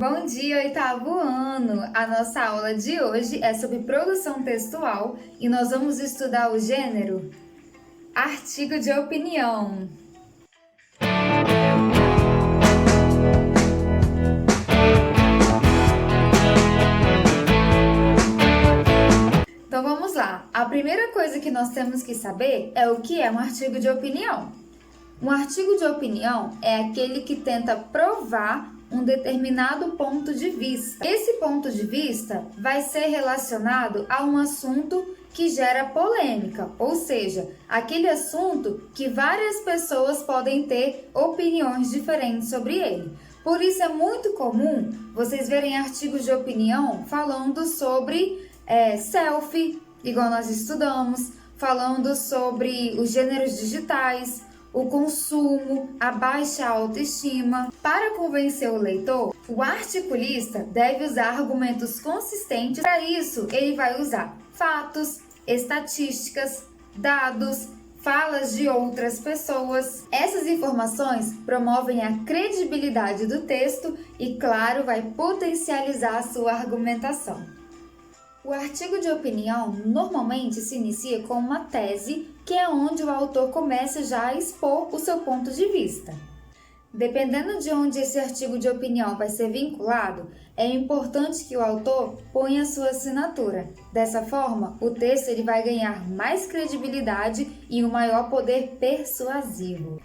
Bom dia, oitavo ano! A nossa aula de hoje é sobre produção textual e nós vamos estudar o gênero artigo de opinião. Então vamos lá. A primeira coisa que nós temos que saber é o que é um artigo de opinião. Um artigo de opinião é aquele que tenta provar um determinado ponto de vista. Esse ponto de vista vai ser relacionado a um assunto que gera polêmica, ou seja, aquele assunto que várias pessoas podem ter opiniões diferentes sobre ele. Por isso é muito comum vocês verem artigos de opinião falando sobre selfie, igual nós estudamos, falando sobre os gêneros digitais, o consumo, a baixa autoestima. Para convencer o leitor, o articulista deve usar argumentos consistentes. Para isso, ele vai usar fatos, estatísticas, dados, falas de outras pessoas. Essas informações promovem a credibilidade do texto e, claro, vai potencializar a sua argumentação. O artigo de opinião normalmente se inicia com uma tese, que é onde o autor começa já a expor o seu ponto de vista. Dependendo de onde esse artigo de opinião vai ser vinculado, é importante que o autor ponha sua assinatura. Dessa forma, o texto ele vai ganhar mais credibilidade e um maior poder persuasivo.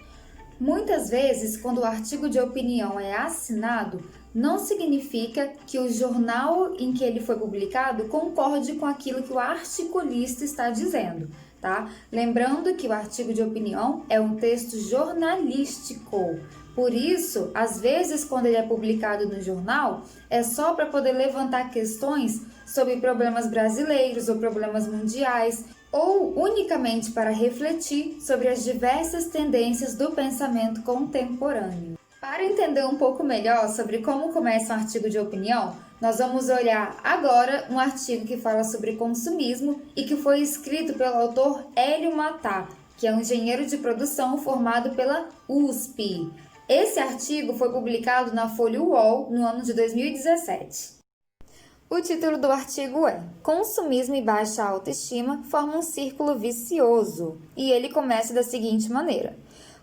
Muitas vezes, quando o artigo de opinião é assinado, não significa que o jornal em que ele foi publicado concorde com aquilo que o articulista está dizendo, tá? Lembrando que o artigo de opinião é um texto jornalístico. Por isso, às vezes, quando ele é publicado no jornal, é só para poder levantar questões sobre problemas brasileiros ou problemas mundiais, ou unicamente para refletir sobre as diversas tendências do pensamento contemporâneo. Para entender um pouco melhor sobre como começa um artigo de opinião, nós vamos olhar agora um artigo que fala sobre consumismo e que foi escrito pelo autor Hélio Matar, que é um engenheiro de produção formado pela USP. Esse artigo foi publicado na Folha UOL no ano de 2017. O título do artigo é Consumismo e baixa autoestima formam um círculo vicioso, e ele começa da seguinte maneira: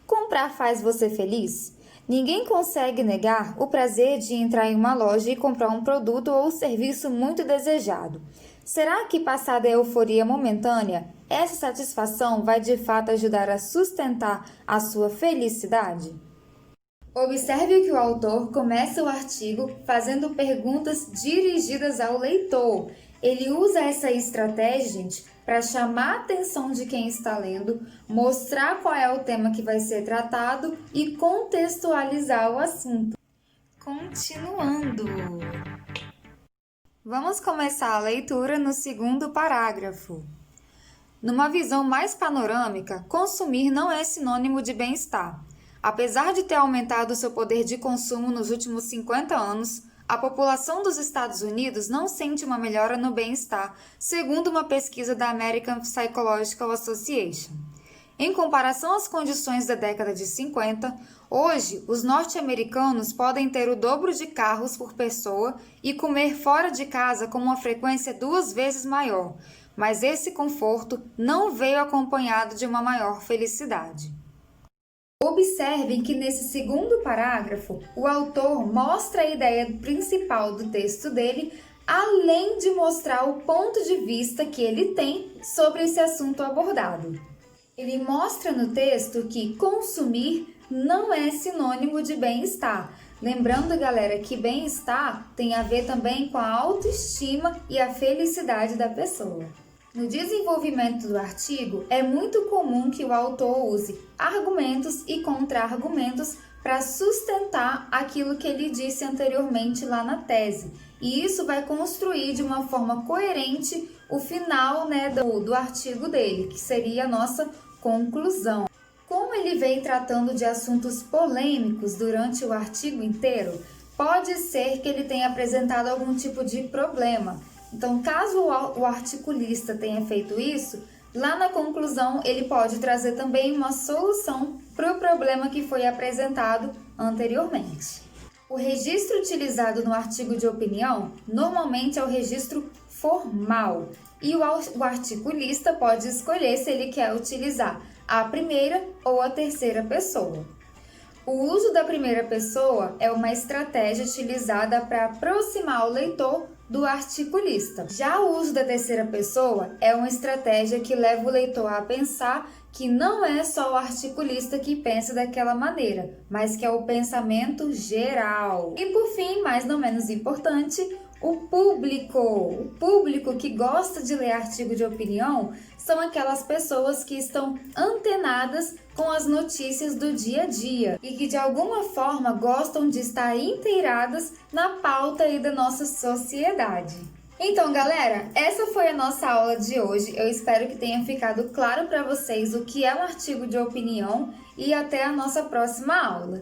comprar faz você feliz? Ninguém consegue negar o prazer de entrar em uma loja e comprar um produto ou serviço muito desejado. Será que, passada a euforia momentânea, essa satisfação vai de fato ajudar a sustentar a sua felicidade? Observe que o autor começa o artigo fazendo perguntas dirigidas ao leitor. Ele usa essa estratégia, gente, para chamar a atenção de quem está lendo, mostrar qual é o tema que vai ser tratado e contextualizar o assunto. Continuando. Vamos começar a leitura no segundo parágrafo. Numa visão mais panorâmica, consumir não é sinônimo de bem-estar. Apesar de ter aumentado seu poder de consumo nos últimos 50 anos, a população dos Estados Unidos não sente uma melhora no bem-estar, segundo uma pesquisa da American Psychological Association. Em comparação às condições da década de 50, hoje os norte-americanos podem ter o dobro de carros por pessoa e comer fora de casa com uma frequência 2 vezes maior, mas esse conforto não veio acompanhado de uma maior felicidade. Observem que nesse segundo parágrafo, o autor mostra a ideia principal do texto dele, além de mostrar o ponto de vista que ele tem sobre esse assunto abordado. Ele mostra no texto que consumir não é sinônimo de bem-estar. Lembrando, galera, que bem-estar tem a ver também com a autoestima e a felicidade da pessoa. No desenvolvimento do artigo, é muito comum que o autor use argumentos e contra-argumentos para sustentar aquilo que ele disse anteriormente lá na tese. E isso vai construir de uma forma coerente o final, do artigo dele, que seria a nossa conclusão. Como ele vem tratando de assuntos polêmicos durante o artigo inteiro, pode ser que ele tenha apresentado algum tipo de problema. Então, caso o articulista tenha feito isso, lá na conclusão ele pode trazer também uma solução para o problema que foi apresentado anteriormente. O registro utilizado no artigo de opinião normalmente é o registro formal e o articulista pode escolher se ele quer utilizar a primeira ou a terceira pessoa. O uso da primeira pessoa é uma estratégia utilizada para aproximar o leitor do articulista. Já o uso da terceira pessoa é uma estratégia que leva o leitor a pensar que não é só o articulista que pensa daquela maneira, mas que é o pensamento geral. E por fim, mais não menos importante, o público que gosta de ler artigo de opinião são aquelas pessoas que estão antenadas com as notícias do dia a dia e que de alguma forma gostam de estar inteiradas na pauta aí da nossa sociedade. Então, galera, essa foi a nossa aula de hoje. Eu espero que tenha ficado claro para vocês o que é um artigo de opinião e até a nossa próxima aula.